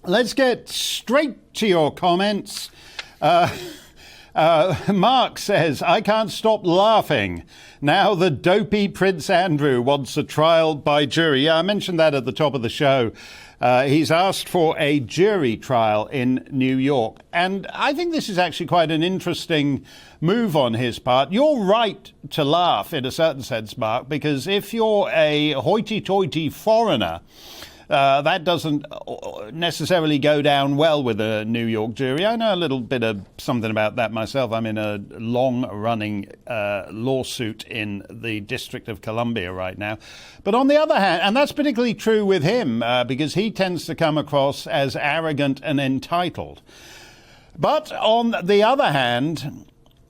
Let's get straight to your comments. Mark says, I can't stop laughing. Now the dopey Prince Andrew wants a trial by jury. Yeah, I mentioned that at the top of the show. He's asked for a jury trial in New York. And I think this is actually quite an interesting move on his part. You're right to laugh in a certain sense, Mark, because if you're a hoity-toity foreigner, that doesn't necessarily go down well with a New York jury. I know a little bit of something about that myself. I'm in a long-running lawsuit in the District of Columbia right now. But on the other hand, and that's particularly true with him, because he tends to come across as arrogant and entitled. But on the other hand,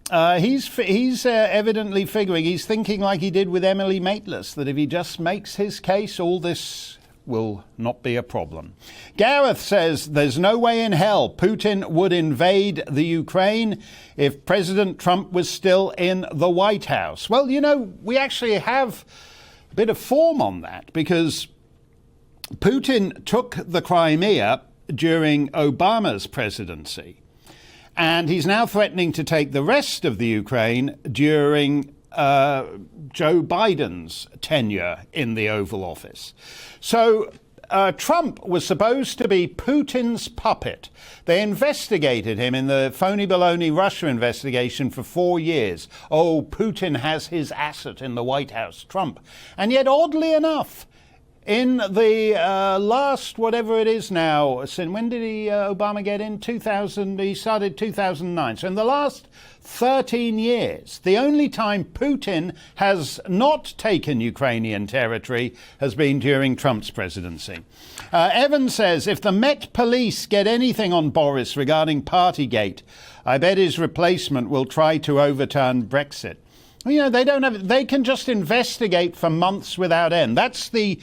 he's evidently figuring, he's thinking like he did with Emily Maitlis, that if he just makes his case, all this will not be a problem. Gareth says there's no way in hell Putin would invade the Ukraine if President Trump was still in the White House. Well, you know, we actually have a bit of form on that, because Putin took the Crimea during Obama's presidency, and he's now threatening to take the rest of the Ukraine during Joe Biden's tenure in the Oval Office. So Trump was supposed to be Putin's puppet. They investigated him in the phony baloney Russia investigation for 4 years. Oh, Putin has his asset in the White House, Trump. And yet, oddly enough, in the last, whatever it is now, when did Obama get in? 2000, he started 2009. So in the last 13 years, the only time Putin has not taken Ukrainian territory has been during Trump's presidency. Evan says, if the Met Police get anything on Boris regarding Partygate, I bet his replacement will try to overturn Brexit. You know, they can just investigate for months without end. That's the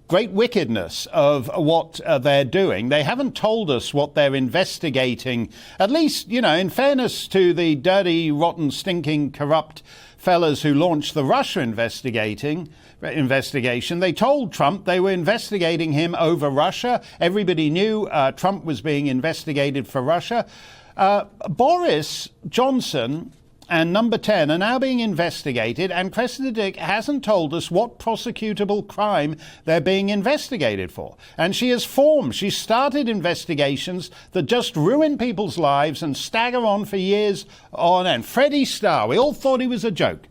great wickedness of what they're doing. They haven't told us what they're investigating. At least, you know, in fairness to the dirty, rotten, stinking, corrupt fellas who launched the Russia investigation, they told Trump they were investigating him over Russia. Everybody knew Trump was being investigated for Russia. Boris Johnson and Number 10 are now being investigated, and Cressida Dick hasn't told us what prosecutable crime they're being investigated for. And she started investigations that just ruin people's lives and stagger on for years on end. Freddie Starr, we all thought he was a joke.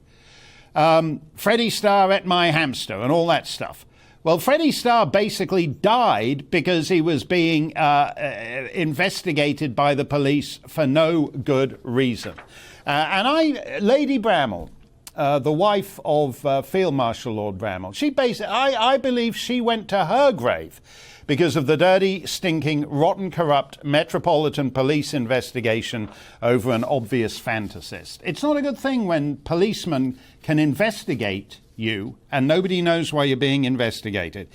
Freddie Starr ate my hamster and all that stuff. Well, Freddie Starr basically died because he was being investigated by the police for no good reason. Lady Bramall, the wife of Field Marshal Lord Bramall, I believe she went to her grave because of the dirty, stinking, rotten, corrupt Metropolitan Police investigation over an obvious fantasist. It's not a good thing when policemen can investigate you and nobody knows why you're being investigated.